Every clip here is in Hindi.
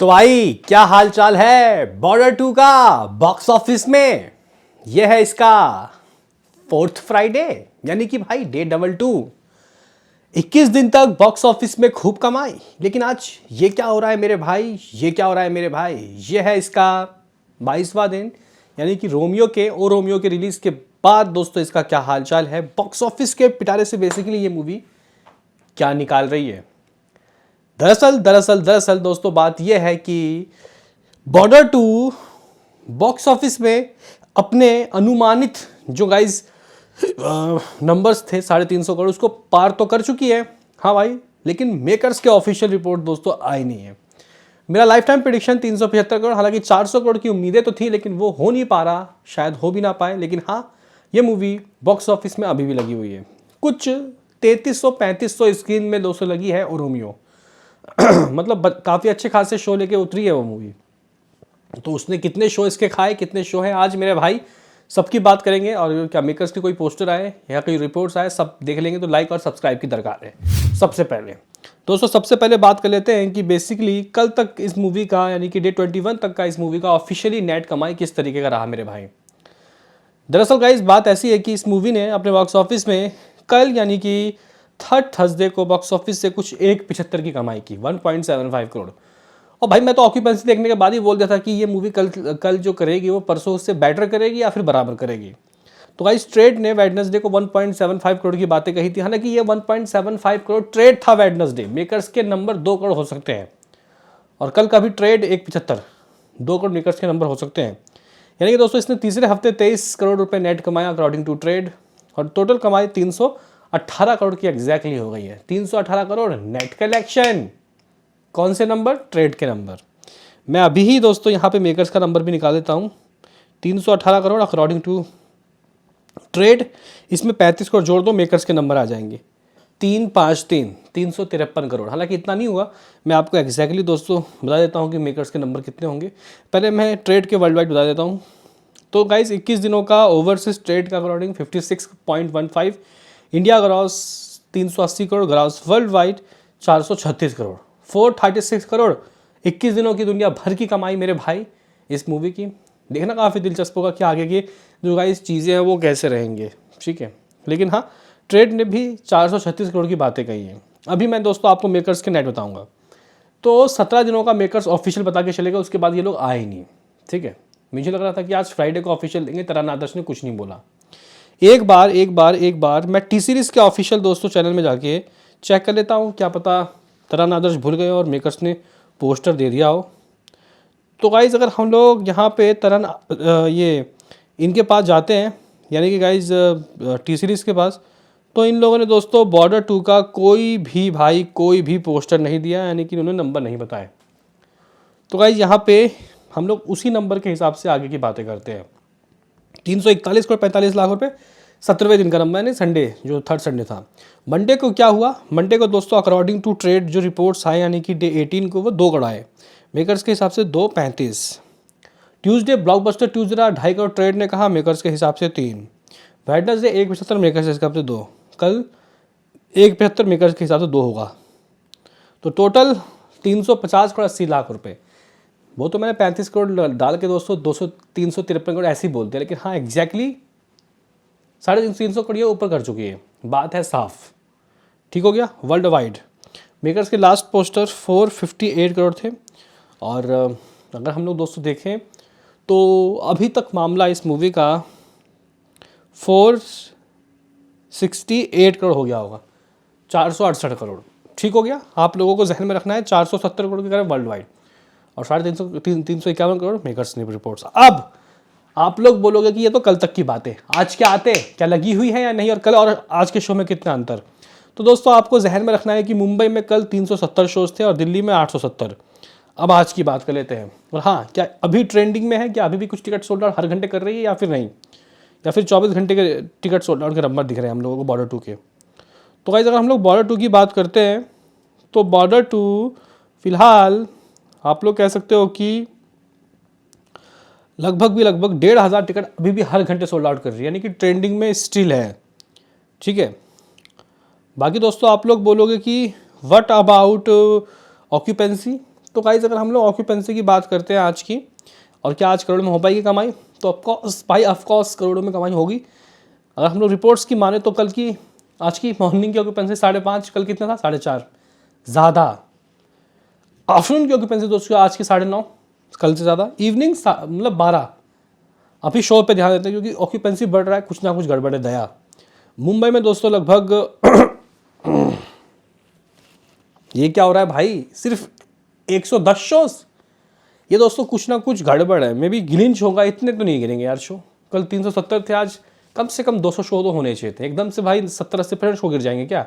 तो भाई क्या हाल चाल है बॉर्डर 2 का बॉक्स ऑफिस में। यह है इसका फोर्थ फ्राइडे, यानी कि भाई डे 22। 21 दिन तक बॉक्स ऑफिस में खूब कमाई, लेकिन आज ये क्या हो रहा है मेरे भाई, ये क्या हो रहा है मेरे भाई। ये है इसका 22वां दिन, यानी कि रोमियो के रिलीज के बाद दोस्तों इसका क्या हाल चाल है बॉक्स ऑफिस के पिटारे से। बेसिकली ये मूवी क्या निकाल रही है। दरअसल दोस्तों बात यह है कि बॉर्डर 2 बॉक्स ऑफिस में अपने अनुमानित जो गाइस नंबर्स थे 350 करोड़, उसको पार तो कर चुकी है। हाँ भाई, लेकिन मेकर्स के ऑफिशियल रिपोर्ट दोस्तों आई नहीं है। मेरा लाइफ टाइम प्रेडिक्शन 375 करोड़, हालांकि 400 करोड़ की उम्मीदें तो थी, लेकिन वो हो नहीं पा रहा, शायद हो भी ना पाए। लेकिन हाँ, ये मूवी बॉक्स ऑफिस में अभी भी लगी हुई है। कुछ 3300-3500 स्क्रीन में दोस्तों लगी है और रोमियो मतलब काफ़ी अच्छे खासे शो लेके उतरी है वो मूवी। तो उसने कितने शो इसके खाए, कितने शो हैं, आज मेरे भाई सबकी बात करेंगे। और क्या मेकर्स के कोई पोस्टर आए या कोई रिपोर्ट्स आए, सब देख लेंगे। तो लाइक और सब्सक्राइब की दरकार है। सबसे पहले बात कर लेते हैं कि बेसिकली कल तक इस मूवी का, यानी कि डे 21 तक का इस मूवी का ऑफिशियली नेट कमाई किस तरीके का रहा मेरे भाई। दरअसल गाइस बात ऐसी है कि इस मूवी ने अपने बॉक्स ऑफिस में कल, यानी कि थर्ड थर्सडे को बॉक्स ऑफिस से कुछ 1.75 की कमाई की, 1.75 करोड़। और भाई मैं तो ऑक्यूपेंसी देखने के बाद ही बोल दिया था कि ये मूवी कल जो करेगी वो परसों उससे बेटर करेगी या फिर बराबर करेगी। तो गाइस ट्रेड ने वेडनेसडे को 1.75 करोड़ की बातें कही थी। हालांकि ये 1.75 करोड़ ट्रेड था वेडनेसडे, मेकर्स के नंबर 2 करोड़ हो सकते हैं। और कल का भी ट्रेड 1.75, 2 करोड़ मेकर्स के नंबर हो सकते हैं। यानी कि दोस्तों इसने तीसरे हफ्ते 23 करोड़ रुपए नेट कमाया अकॉर्डिंग टू ट्रेड, और टोटल कमाई 318 करोड़ की एग्जैक्टली हो गई है। 318 करोड़ नेट कलेक्शन। कौन से नंबर? ट्रेड के नंबर। मैं अभी ही दोस्तों यहाँ पे मेकर्स का नंबर भी निकाल देता हूँ। 318 करोड़ अकॉर्डिंग टू ट्रेड, इसमें 35 करोड़ जोड़ दो, मेकर्स के नंबर आ जाएंगे 353 करोड़। हालांकि इतना नहीं हुआ, मैं आपको एग्जैक्टली दोस्तों बता देता हूँ कि मेकर्स के नंबर कितने होंगे। पहले मैं ट्रेड के वर्ल्ड वाइड बता देता हूँ। तो गाइस 21 दिनों का ओवरसीज ट्रेड का according 56.15, India gross 380 crore, gross world wide 436 crore, 436 crore 21 दिनों की दुनिया भर की कमाई मेरे भाई इस मूवी की। देखना काफ़ी दिलचस्प होगा कि आगे की जो गाइस चीज़ें हैं वो कैसे रहेंगे, ठीक है। लेकिन हाँ, ट्रेड ने भी 436 करोड़ की बातें कही हैं। अभी मैं दोस्तों आपको मेकर्स के नेट बताऊंगा। तो 17 दिनों का मेकर्स ऑफिशियल बता के चलेगा, उसके बाद ये लोग आए ही नहीं, ठीक है। मुझे लग रहा था कि आज फ्राइडे को ऑफिशियल देंगे, तराना आदर्श ने कुछ नहीं बोला। एक बार मैं टी सीरीज़ के ऑफिशियल दोस्तों चैनल में जाके चेक कर लेता हूँ, क्या पता तराना आदर्श भूल गए और मेकर्स ने पोस्टर दे दिया हो। तो गाइज़ अगर हम लोग यहाँ पे ये इनके पास जाते हैं, यानी कि गाइज़ टी सीरीज़ के पास, तो इन लोगों ने दोस्तों बॉर्डर 2 का कोई भी पोस्टर नहीं दिया, यानी कि उन्होंने नंबर नहीं बताए। तो गाइज़ यहाँ पे हम लोग उसी नंबर के हिसाब से आगे की बातें करते हैं। 341 करोड़ 45 लाख रुपए 17वें दिन का नंबर, यानी संडे, जो थर्ड संडे था। मंडे को क्या हुआ? मंडे को दोस्तों अकॉर्डिंग टू ट्रेड जो रिपोर्ट्स आए, यानी कि डे 18 को वो 2 करोड़ आए, मेकर्स के हिसाब से 2.35। ट्यूसडे ब्लॉकबस्टर ट्यूसडे रहा, 2.5 करोड़ ट्रेड ने कहा, मेकर्स के हिसाब से 3। वेडनेसडे 1.75 मेकर्स के हिसाब से 2, कल 1.75 मेकर्स के हिसाब से 2 होगा। तो टोटल 350 करोड़ 80 लाख रुपए। वो तो मैंने 35 करोड़ डाल के दोस्तों 353 करोड़ ऐसे ही बोलते हैं, लेकिन हाँ एग्जैक्टली 350 करोड़ ये ऊपर कर चुकी है, बात है साफ। ठीक हो गया। वर्ल्ड वाइड मेकर्स के लास्ट पोस्टर 458 करोड़ थे। और अगर हम लोग दोस्तों देखें तो अभी तक मामला इस मूवी का 468 करोड़ हो गया होगा, 468 करोड़। ठीक हो गया। आप लोगों को जहन में रखना है 470 करोड़ की करें वर्ल्ड वाइड, और 351 करोड़ मेकर्स ने रिपोर्ट्स। अब आप लोग बोलोगे कि ये तो कल तक की बात है, आज क्या आते, क्या लगी हुई है या नहीं, और कल और आज के शो में कितना अंतर। तो दोस्तों आपको जहन में रखना है कि मुंबई में कल 370 शोज थे और दिल्ली में 870। अब आज की बात कर लेते हैं। और हाँ, क्या अभी ट्रेंडिंग में है, क्या अभी भी कुछ टिकट सोल्ड आउट हर घंटे कर रही है या फिर नहीं, या फिर 24 घंटे के टिकट सोल्ड आउट के नंबर दिख रहे हैं हम लोगों को बॉर्डर 2 के। तो गाइस अगर हम लोग बॉर्डर 2 की बात करते हैं तो बॉर्डर 2 फिलहाल आप लोग कह सकते हो कि लगभग 1,500 टिकट अभी भी हर घंटे सोल्ड आउट कर रही है, यानी कि ट्रेंडिंग में स्टिल है, ठीक है। बाकी दोस्तों आप लोग बोलोगे कि व्हाट अबाउट ऑक्यूपेंसी, तो गाइस अगर हम लोग ऑक्यूपेंसी की बात करते हैं आज की, और क्या आज करोड़ में हो पाएगी कमाई, तो ऑफकोर्स भाई ऑफकोर्स करोड़ों में कमाई होगी। अगर हम लोग रिपोर्ट्स की माने तो कल की आज की मॉर्निंग की ऑक्यूपेंसी 5.5, कल कितना था 4.5 ज़्यादा। आफ्टरनून की ऑक्यूपेंसी दोस्तों आज की 9.5, कल से ज़्यादा। इवनिंग मतलब 12। अभी शो पे ध्यान देते हैं क्योंकि ऑक्यूपेंसी बढ़ रहा है, कुछ ना कुछ गड़बड़ है दया। मुंबई में दोस्तों लगभग ये क्या हो रहा है भाई, सिर्फ 110 शोज। ये दोस्तों कुछ ना कुछ गड़बड़ है, मे बी ग्लिंच होगा, इतने तो नहीं गिरेंगे यार शो। कल 370 थे, आज कम से कम 200 शो तो होने चाहिए थे। एकदम से भाई 70-80% शो गिर जाएंगे क्या?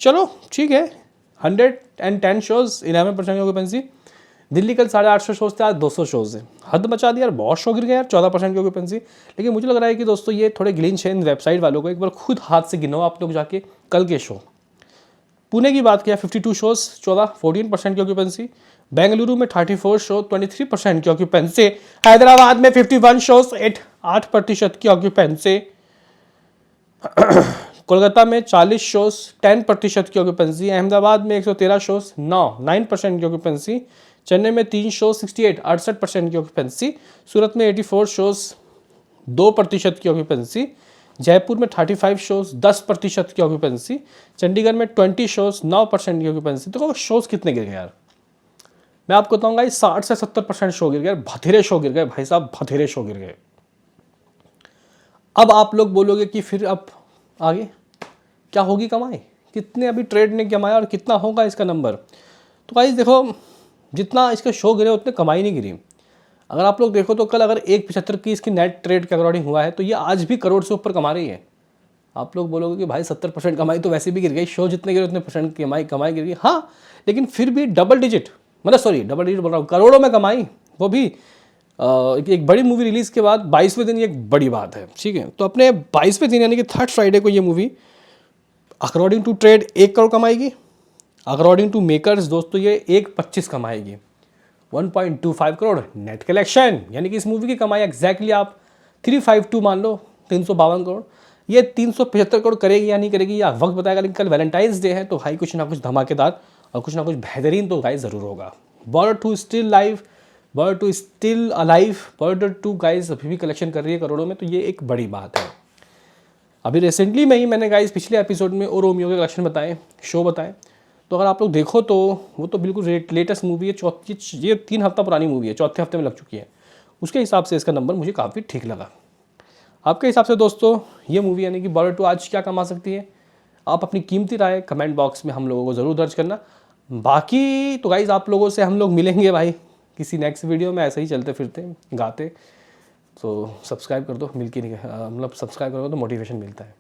चलो ठीक है, 110 शोज 11% की ऑक्यूपेंसी। दिल्ली कल 850 शोज थे, आज 200 शोज है। हद मचा दी यार, बहुत शो गिर गया यार, 14% की ऑक्यूपेंसी। लेकिन मुझे लग रहा है कि दोस्तों ये थोड़े ग्लिंच है इन वेबसाइट वालों को। एक बार खुद हाथ से गिनो आप लोग जाके कल के शो। पुणे की बात किया 52 शोज 14% की ऑक्यूपेंसी। बेंगलुरु में 34 शो 23% की ऑक्यूपेंसी। हैदराबाद में 51 शोज 8% की ऑक्यूपेंसी। कोलकाता में 40 शोज 10% की ऑक्यूपेंसी। अहमदाबाद में 113 शोज 9% की ऑक्यूपेंसी। चेन्नई में 3 शो 68% की ऑक्यूपेंसी। सूरत में 84 शोज 2% की ऑक्यूपेंसी। जयपुर में 35 शोज 10% की ऑक्यूपेंसी। चंडीगढ़ में 20 शोज 9% की ऑक्यूपेंसी। तो शोज कितने गिर गए यार, मैं आपको बताऊंगा 60 से 70% शो गिर गए। भथेरे शो गिर गए भाई साहब, भथेरे शो गिर गए। अब आप लोग बोलोगे कि फिर अब आगे क्या होगी कमाई, कितने अभी ट्रेड ने कमाया और कितना होगा इसका नंबर। तो गाइस देखो, जितना इसके शो गिरे उतने कमाई नहीं गिरी। अगर आप लोग देखो तो कल अगर 1.75 की इसकी नेट ट्रेड के अकॉर्डिंग हुआ है तो ये आज भी करोड़ से ऊपर कमा रही है। आप लोग बोलोगे कि भाई 70% कमाई तो वैसे भी गिर गई, शो जितने गिरे उतने परसेंट कमाई गिर गई। हाँ, लेकिन फिर भी डबल डिजिट बोल रहा हूँ, करोड़ों में कमाई, वो भी एक बड़ी मूवी रिलीज़ के बाद 22वें दिन, ये एक बड़ी बात है। ठीक है, तो अपने 22वें दिन यानी कि 3rd फ्राइडे को ये movie according to trade 1 crore कमाएगी। अकॉर्डिंग टू मेकर्स दोस्तों ये 1.25 कमाएगी। 1.25 करोड़ नेट कलेक्शन, यानी कि इस मूवी की कमाई एग्जैक्टली आप 352 मान लो, 352 करोड़। ये 375 करोड़ करेगी या नहीं करेगी या वक्त बताएगा। लेकिन कल वैलेंटाइंस डे है तो भाई कुछ ना कुछ धमाकेदार और कुछ ना कुछ बेहतरीन तो गाइस ज़रूर होगा। Border 2 still live, border 2 still alive, border 2 guys अभी भी कलेक्शन कर रही है करोड़ों में, तो ये एक बड़ी बात है। अभी रिसेंटली में ही मैंने गाइस पिछले एपिसोड में और रोमियो के कलेक्शन बताए, शो बताए, तो अगर आप लोग देखो तो वो तो बिल्कुल लेटेस्ट मूवी है। ये 3 हफ्ता पुरानी मूवी है, चौथे हफ्ते में लग चुकी है। उसके हिसाब से इसका नंबर मुझे काफ़ी ठीक लगा। आपके हिसाब से दोस्तों ये मूवी यानी कि बॉर्डर 2 आज क्या कमा सकती है? आप अपनी कीमती राय कमेंट बॉक्स में हम लोगों को ज़रूर दर्ज करना। बाकी तो गाइज़ आप लोगों से हम लोग मिलेंगे भाई किसी नेक्स्ट वीडियो में, ऐसे ही चलते फिरते गाते। तो सब्सक्राइब कर दो, मतलब सब्सक्राइब करोगे तो मोटिवेशन मिलता है।